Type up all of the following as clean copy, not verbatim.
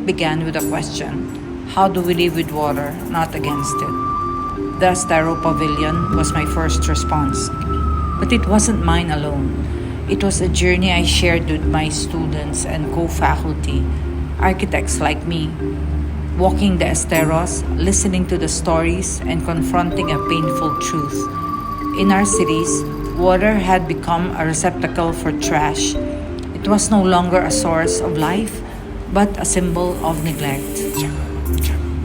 began with a question: how do we live with water, not against it? The Estero Pavilion was my first response. But it wasn't mine alone. It was a journey I shared with my students and co-faculty, architects like me, walking the esteros, listening to the stories, and confronting a painful truth. In our cities, water had become a receptacle for trash. It was no longer a source of life, but a symbol of neglect.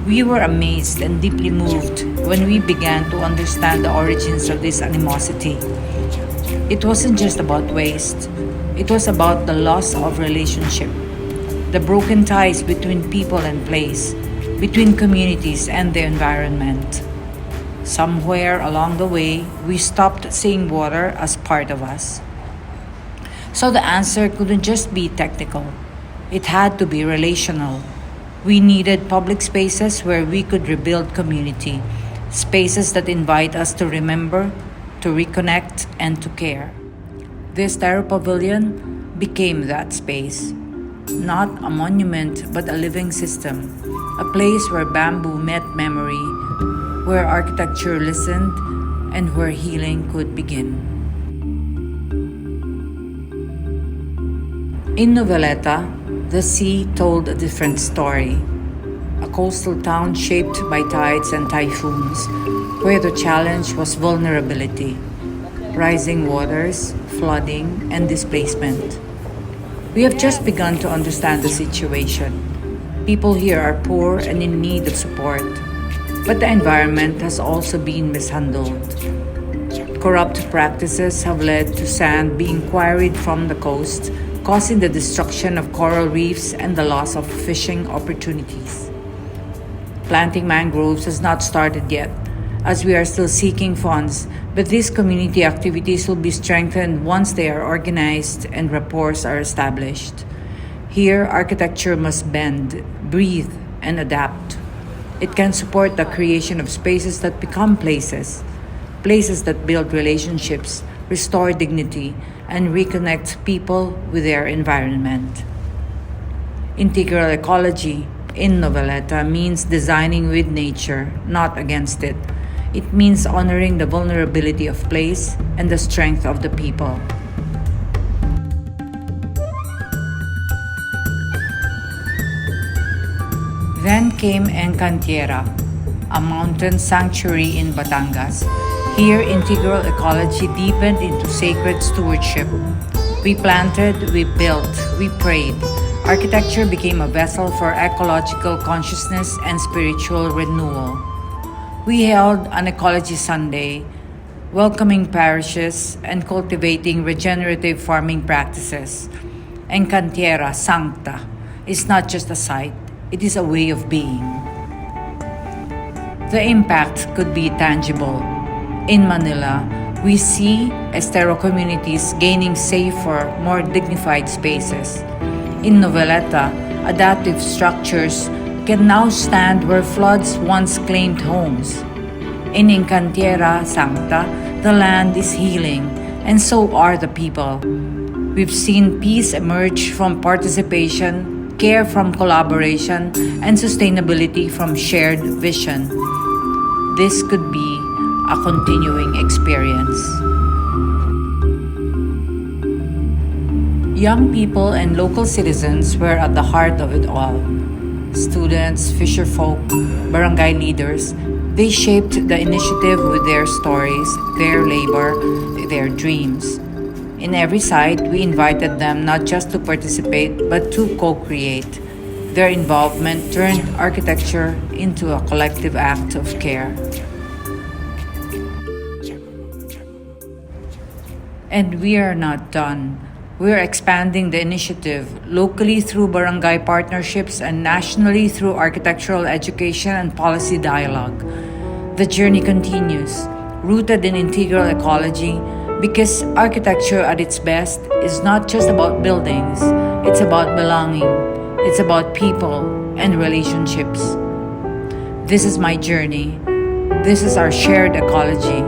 We were amazed and deeply moved when we began to understand the origins of this animosity. It wasn't just about waste, it was about the loss of relationship, the broken ties between people and place, between communities and the environment. Somewhere along the way, we stopped seeing water as part of us. So the answer couldn't just be technical, it had to be relational. We needed public spaces where we could rebuild community, spaces that invite us to remember, to reconnect, and to care. The Estero Pavilion became that space. Not a monument, but a living system, a place where bamboo met memory, where architecture listened, and where healing could begin. In Noveleta, the sea told a different story. A coastal town shaped by tides and typhoons, where the challenge was vulnerability, rising waters, flooding, and displacement. We have just begun to understand the situation. People here are poor and in need of support, but the environment has also been mishandled. Corrupt practices have led to sand being quarried from the coast, causing the destruction of coral reefs and the loss of fishing opportunities. Planting mangroves has not started yet, as we are still seeking funds, but these community activities will be strengthened once they are organized and rapports are established. Here, architecture must bend, breathe, and adapt. It can support the creation of spaces that become places, places that build relationships, restore dignity, and reconnect people with their environment. Integral ecology in Noveleta means designing with nature, not against it. It means honoring the vulnerability of place and the strength of the people. Then came Encantiera, a mountain sanctuary in Batangas. Here, integral ecology deepened into sacred stewardship. We planted, we built, we prayed. Architecture became a vessel for ecological consciousness and spiritual renewal. We held an Ecology Sunday, welcoming parishes and cultivating regenerative farming practices. Encantiera Sancta is not just a site, it is a way of being. The impact could be tangible. In Manila, we see Estero communities gaining safer, more dignified spaces. In Noveleta, adaptive structures can now stand where floods once claimed homes. In Encantiera Sancta, the land is healing, and so are the people. We've seen peace emerge from participation, care from collaboration, and sustainability from shared vision. This could be a continuing experience. Young people and local citizens were at the heart of it all. Students, fisherfolk, barangay leaders, they shaped the initiative with their stories, their labor, their dreams. In every site, we invited them not just to participate, but to co-create. Their involvement turned architecture into a collective act of care. And we are not done. We are expanding the initiative locally through barangay partnerships and nationally through architectural education and policy dialogue. The journey continues, rooted in integral ecology, because architecture at its best is not just about buildings, it's about belonging, it's about people and relationships. This is my journey. This is our shared ecology.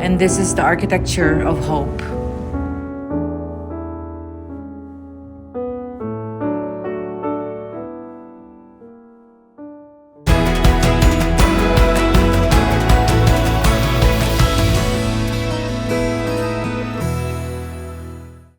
And this is the architecture of hope.